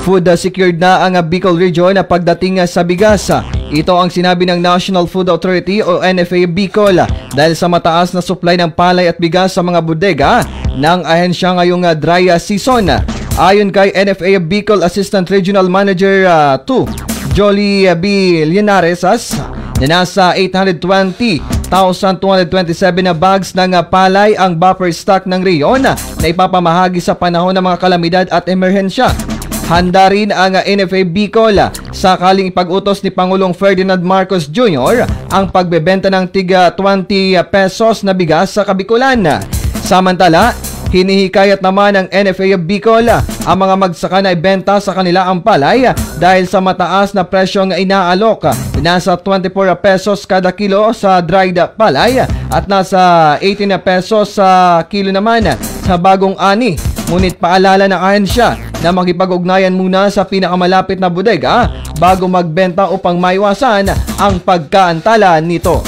Food secured na ang Bicol Region na pagdating sa bigas. Ito ang sinabi ng National Food Authority o NFA Bicol dahil sa mataas na supply ng palay at bigas sa mga bodega ng ahensya ngayong dry season. Ayon kay NFA Bicol Assistant Regional Manager 2, Jolie B. Linares, na nasa 820,227 na bags ng palay ang buffer stock ng reyon na ipapamahagi sa panahon ng mga kalamidad at emerhensya. Handa rin ang NFA Bicol sakaling ipag-utos ni Pangulong Ferdinand Marcos Jr. ang pagbebenta ng tiga 20 pesos na bigas sa Kabikulan. Samantala, hinihikayat naman ng NFA Bicol ang mga magsaka na ibenta sa kanila ang palay dahil sa mataas na presyong inaalok. Nasa 24 pesos kada kilo sa dried palay at nasa 18 pesos sa kilo naman sa bagong ani. Ngunit paalala ng ahensya na makipag-ugnayan muna sa pinakamalapit na bodega bago magbenta upang maiwasan ang pagkaantala nito.